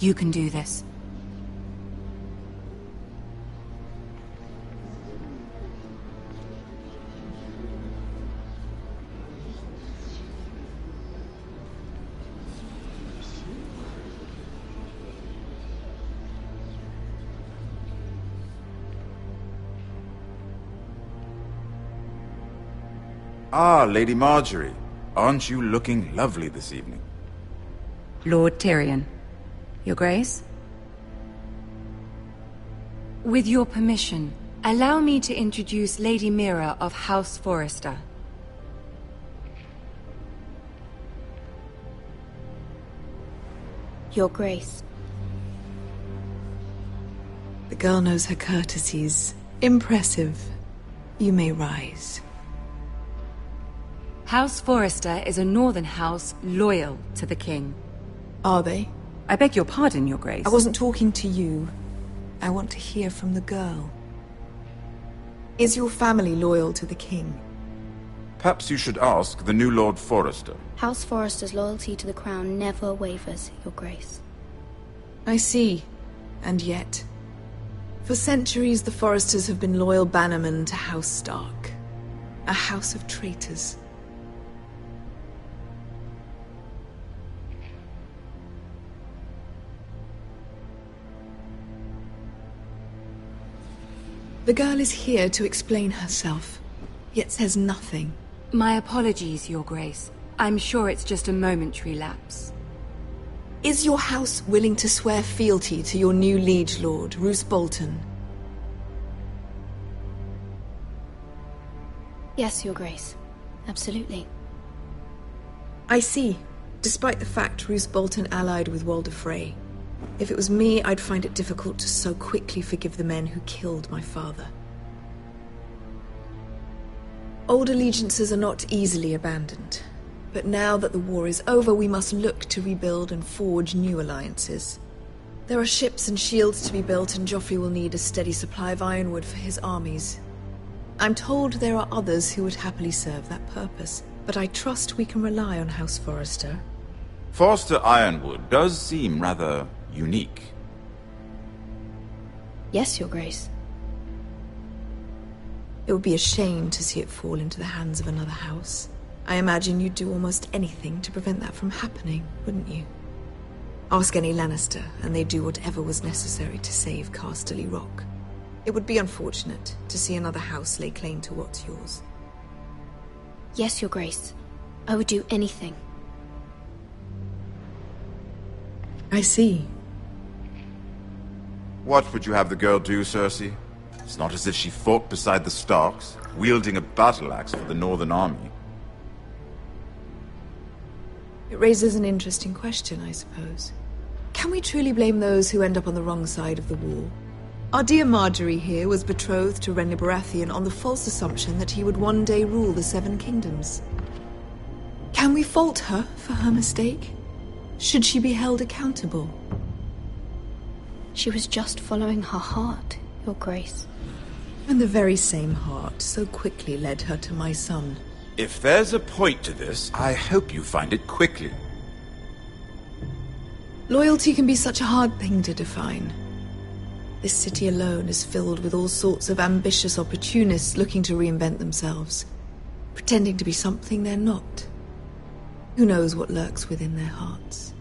You can do this. Ah, Lady Marjorie. Aren't you looking lovely this evening? Lord Tyrion. Your Grace? With your permission, allow me to introduce Lady Mira of House Forrester. Your Grace. The girl knows her courtesies. Impressive. You may rise. House Forrester is a northern house loyal to the king. Are they? I beg your pardon, Your Grace. I wasn't talking to you. I want to hear from the girl. Is your family loyal to the king? Perhaps you should ask the new Lord Forrester. House Forrester's loyalty to the crown never wavers, Your Grace. I see. And yet... For centuries, the Forresters have been loyal bannermen to House Stark. A house of traitors. The girl is here to explain herself, yet says nothing. My apologies, Your Grace. I'm sure it's just a momentary lapse. Is your house willing to swear fealty to your new liege lord, Roose Bolton? Yes, Your Grace. Absolutely. I see. Despite the fact Roose Bolton allied with Walder Frey. If it was me, I'd find it difficult to so quickly forgive the men who killed my father. Old allegiances are not easily abandoned. But now that the war is over, we must look to rebuild and forge new alliances. There are ships and shields to be built, and Joffrey will need a steady supply of ironwood for his armies. I'm told there are others who would happily serve that purpose, but I trust we can rely on House Forrester. Forster Ironwood does seem rather unique. Yes, Your Grace. It would be a shame to see it fall into the hands of another house. I imagine you'd do almost anything to prevent that from happening, wouldn't you? Ask any Lannister, and they'd do whatever was necessary to save Casterly Rock. It would be unfortunate to see another house lay claim to what's yours. Yes, Your Grace. I would do anything. I see. What would you have the girl do, Cersei? It's not as if she fought beside the Starks, wielding a battle axe for the Northern Army. It raises an interesting question, I suppose. Can we truly blame those who end up on the wrong side of the war? Our dear Marjorie here was betrothed to Renly Baratheon on the false assumption that he would one day rule the Seven Kingdoms. Can we fault her for her mistake? Should she be held accountable? She was just following her heart, Your Grace. And the very same heart so quickly led her to my son. If there's a point to this, I hope you find it quickly. Loyalty can be such a hard thing to define. This city alone is filled with all sorts of ambitious opportunists looking to reinvent themselves, pretending to be something they're not. Who knows what lurks within their hearts?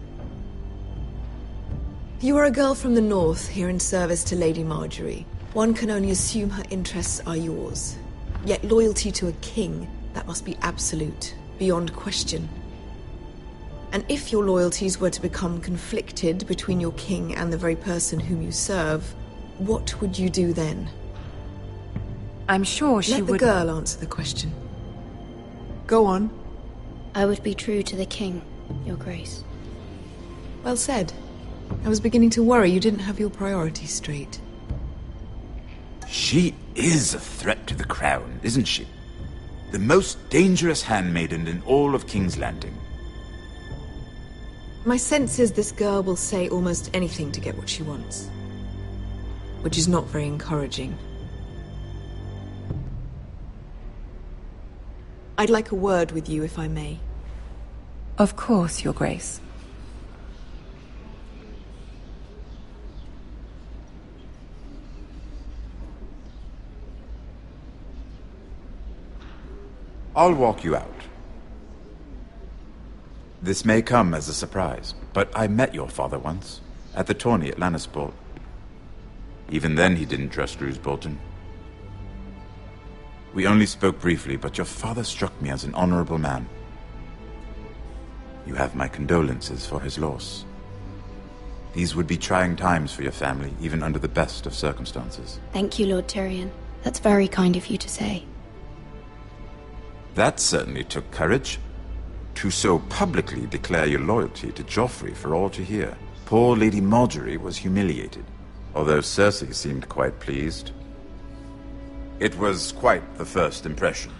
You are a girl from the north, here in service to Lady Marjorie. One can only assume her interests are yours. Yet loyalty to a king, that must be absolute, beyond question. And if your loyalties were to become conflicted between your king and the very person whom you serve, what would you do then? I'm sure she would... Let the girl answer the question. Go on. I would be true to the king, Your Grace. Well said. I was beginning to worry you didn't have your priorities straight. She is a threat to the crown, isn't she? The most dangerous handmaiden in all of King's Landing. My sense is this girl will say almost anything to get what she wants. Which is not very encouraging. I'd like a word with you, if I may. Of course, Your Grace. I'll walk you out. This may come as a surprise, but I met your father once, at the tourney at Lannisport. Even then he didn't trust Roose Bolton. We only spoke briefly, but your father struck me as an honorable man. You have my condolences for his loss. These would be trying times for your family, even under the best of circumstances. Thank you, Lord Tyrion. That's very kind of you to say. That certainly took courage. To so publicly declare your loyalty to Joffrey for all to hear. Poor Lady Margaery was humiliated, although Cersei seemed quite pleased. It was quite the first impression.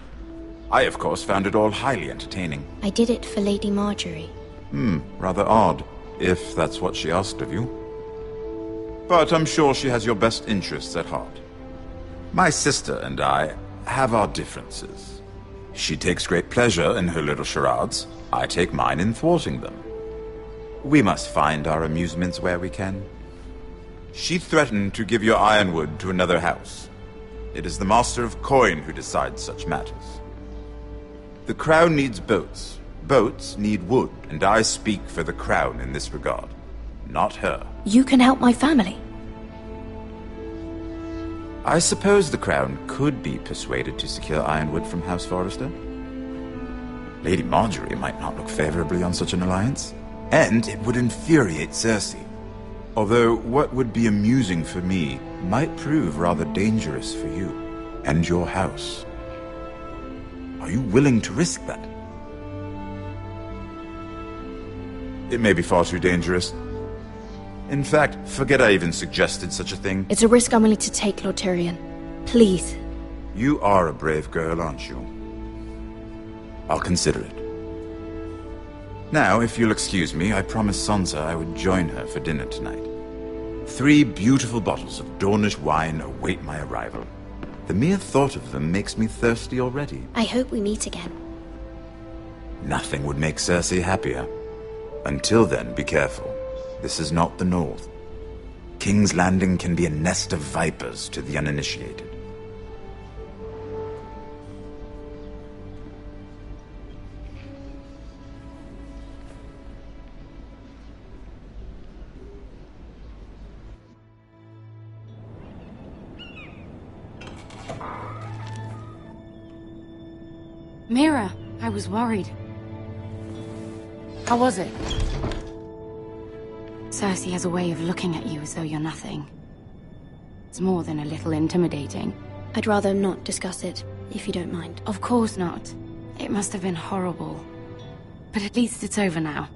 I, of course, found it all highly entertaining. I did it for Lady Margaery. Rather odd, if that's what she asked of you. But I'm sure she has your best interests at heart. My sister and I have our differences. She takes great pleasure in her little charades. I take mine in thwarting them. We must find our amusements where we can. She threatened to give your ironwood to another house. It is the Master of Coin who decides such matters. The Crown needs boats. Boats need wood, and I speak for the Crown in this regard, not her. You can help my family. I suppose the Crown could be persuaded to secure ironwood from House Forrester. Lady Margaery might not look favorably on such an alliance, and it would infuriate Cersei. Although what would be amusing for me might prove rather dangerous for you and your house. Are you willing to risk that? It may be far too dangerous. In fact, forget I even suggested such a thing. It's a risk I'm willing to take, Lord Tyrion. Please. You are a brave girl, aren't you? I'll consider it. Now, if you'll excuse me, I promised Sansa I would join her for dinner tonight. 3 beautiful bottles of Dornish wine await my arrival. The mere thought of them makes me thirsty already. I hope we meet again. Nothing would make Cersei happier. Until then, be careful. This is not the North. King's Landing can be a nest of vipers to the uninitiated. Mira, I was worried. How was it? Cersei has a way of looking at you as though you're nothing. It's more than a little intimidating. I'd rather not discuss it, if you don't mind. Of course not. It must have been horrible. But at least it's over now.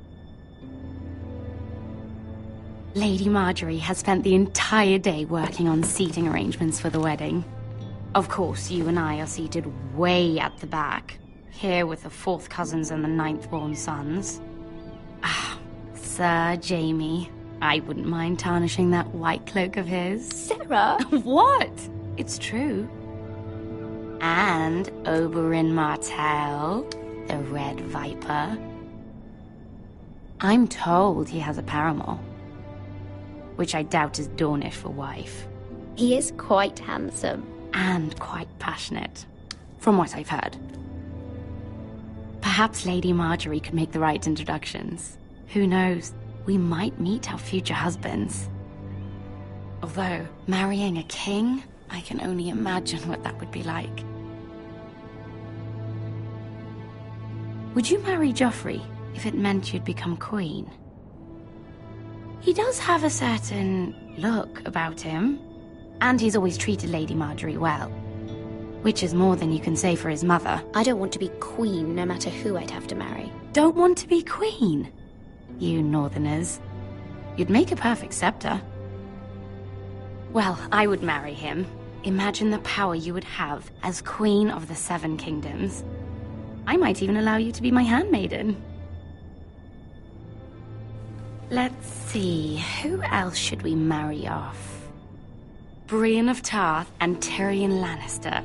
Lady Margaery has spent the entire day working on seating arrangements for the wedding. Of course, you and I are seated way at the back, here with the 4th cousins and the 9th-born sons. Sir Jaime, I wouldn't mind tarnishing that white cloak of his. Sarah! What? It's true. And Oberyn Martell, the Red Viper. I'm told he has a paramour, which I doubt is Dornish for wife. He is quite handsome. And quite passionate, from what I've heard. Perhaps Lady Margaery could make the right introductions. Who knows? We might meet our future husbands. Although, marrying a king, I can only imagine what that would be like. Would you marry Joffrey if it meant you'd become queen? He does have a certain look about him. And he's always treated Lady Margaery well. Which is more than you can say for his mother. I don't want to be queen, no matter who I'd have to marry. Don't want to be queen? You Northerners. You'd make a perfect scepter. Well, I would marry him. Imagine the power you would have as Queen of the 7 Kingdoms. I might even allow you to be my handmaiden. Let's see, who else should we marry off? Brienne of Tarth and Tyrion Lannister.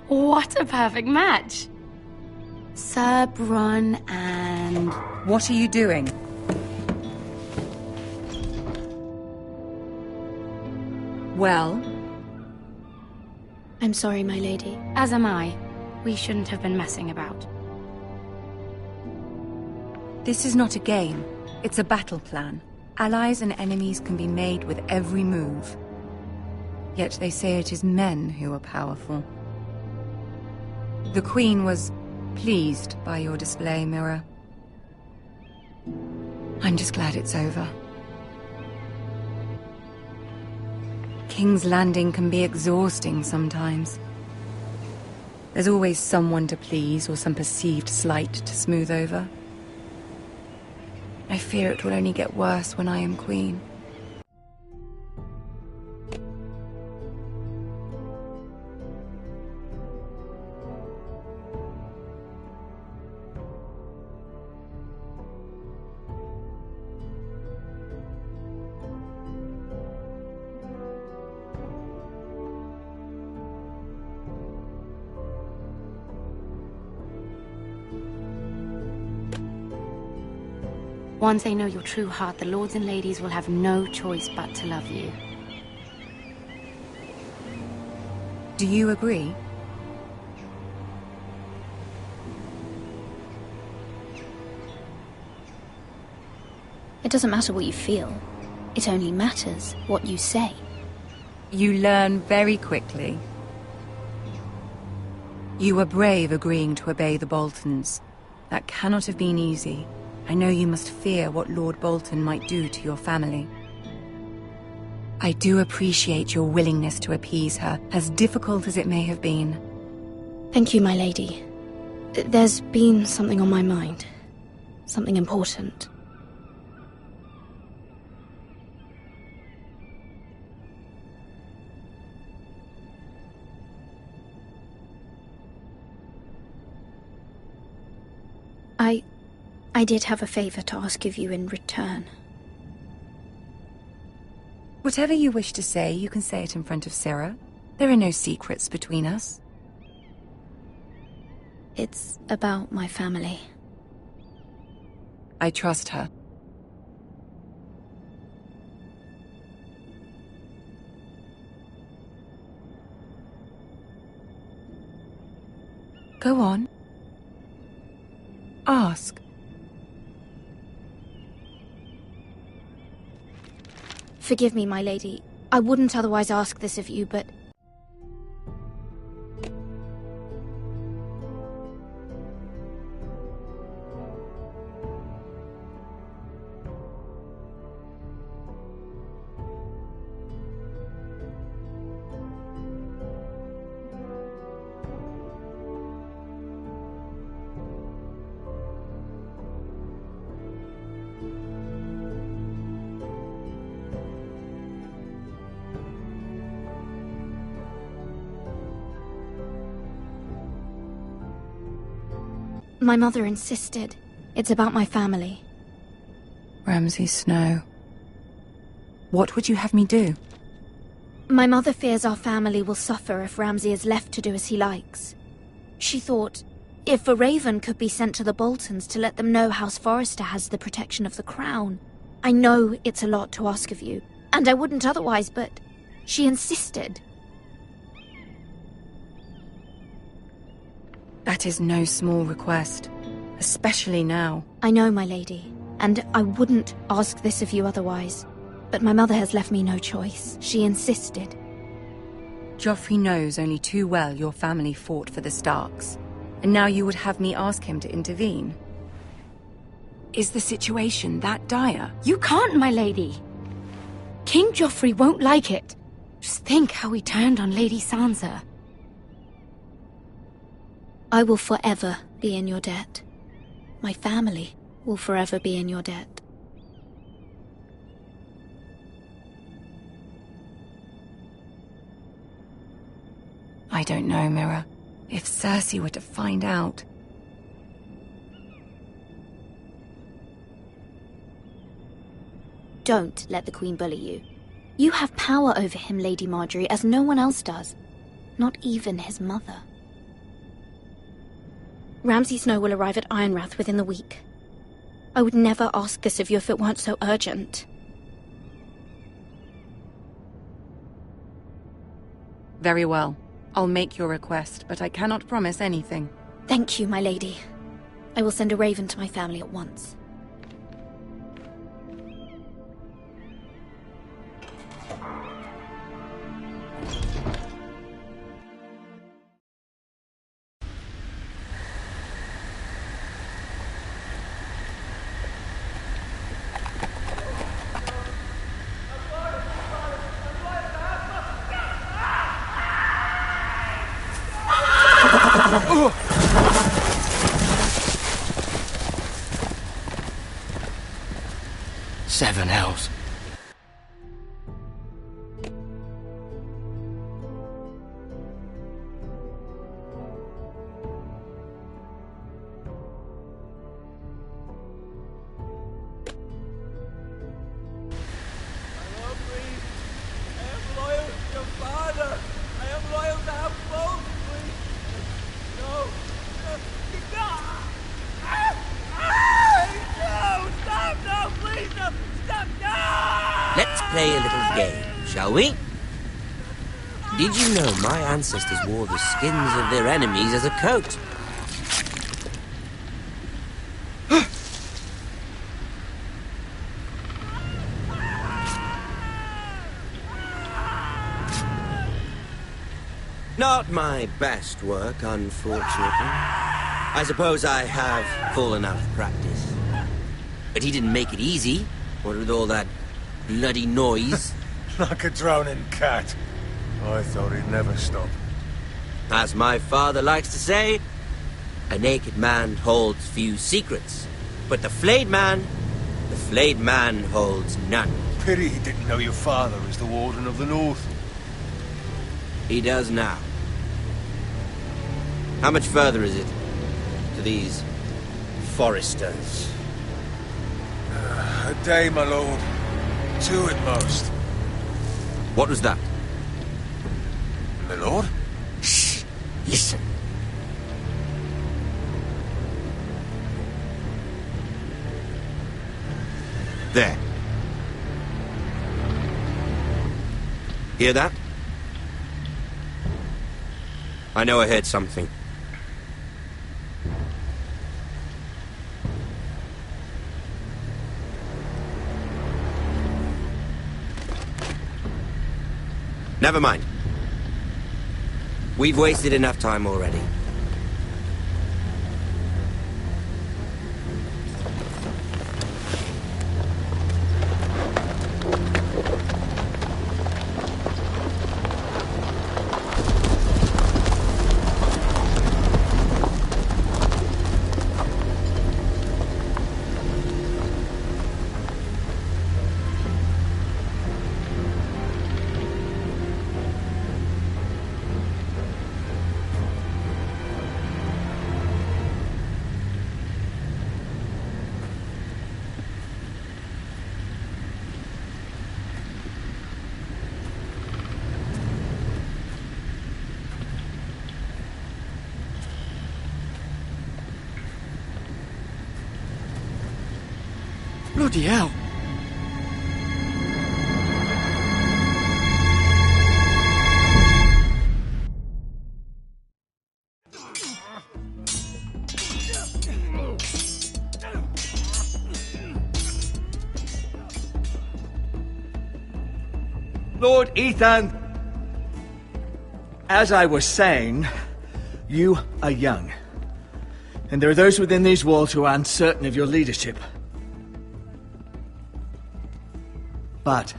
What a perfect match! Sir Bronn and... What are you doing? Well, I'm sorry, my lady. As am I. We shouldn't have been messing about. This is not a game. It's a battle plan. Allies and enemies can be made with every move. Yet they say it is men who are powerful. The Queen was pleased by your display, Mira. I'm just glad it's over. King's Landing can be exhausting sometimes. There's always someone to please or some perceived slight to smooth over. I fear it will only get worse when I am Queen. Once they know your true heart, the lords and ladies will have no choice but to love you. Do you agree? It doesn't matter what you feel. It only matters what you say. You learn very quickly. You were brave agreeing to obey the Boltons. That cannot have been easy. I know you must fear what Lord Bolton might do to your family. I do appreciate your willingness to appease her, as difficult as it may have been. Thank you, my lady. There's been something on my mind. Something important. I did have a favor to ask of you in return. Whatever you wish to say, you can say it in front of Sarah. There are no secrets between us. It's about my family. I trust her. Go on. Ask. Forgive me, my lady. I wouldn't otherwise ask this of you, but... My mother insisted. It's about my family. Ramsay Snow. What would you have me do? My mother fears our family will suffer if Ramsay is left to do as he likes. She thought, if a raven could be sent to the Boltons to let them know House Forrester has the protection of the crown. I know it's a lot to ask of you, and I wouldn't otherwise, but she insisted. That is no small request, especially now. I know, my lady, and I wouldn't ask this of you otherwise. But my mother has left me no choice. She insisted. Joffrey knows only too well your family fought for the Starks, and now you would have me ask him to intervene. Is the situation that dire? You can't, my lady. King Joffrey won't like it. Just think how he turned on Lady Sansa. I will forever be in your debt. My family will forever be in your debt. I don't know, Mira. If Cersei were to find out... Don't let the Queen bully you. You have power over him, Lady Margaery, as no one else does. Not even his mother. Ramsay Snow will arrive at Ironrath within the week. I would never ask this of you if it weren't so urgent. Very well. I'll make your request, but I cannot promise anything. Thank you, my lady. I will send a raven to my family at once. Seven hells. Let's play a little game, shall we? Did you know my ancestors wore the skins of their enemies as a coat? Not my best work, unfortunately. I suppose I have fallen out of practice. But he didn't make it easy, what with all that bloody noise. Like a droning cat. I thought he'd never stop. As my father likes to say, a naked man holds few secrets. But the flayed man holds none. Pity he didn't know your father is the Warden of the North. He does now. How much further is it to these foresters? A day, my lord. 2 at most. What was that? My lord? Shh! Listen. There. Hear that? I know I heard something. Never mind. We've wasted enough time already. Bloody hell. Lord Ethan, as I was saying, you are young. And there are those within these walls who are uncertain of your leadership. But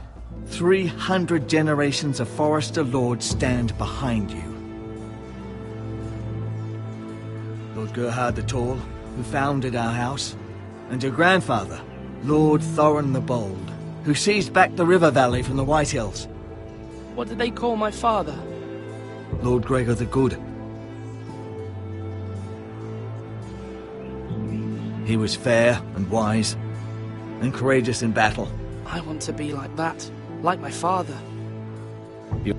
300 generations of Forester Lords stand behind you. Lord Gerhard the Tall, who founded our house, and your grandfather, Lord Thorin the Bold, who seized back the river valley from the White Hills. What did they call my father? Lord Gregor the Good. He was fair and wise, and courageous in battle. I want to be like that, like my father. You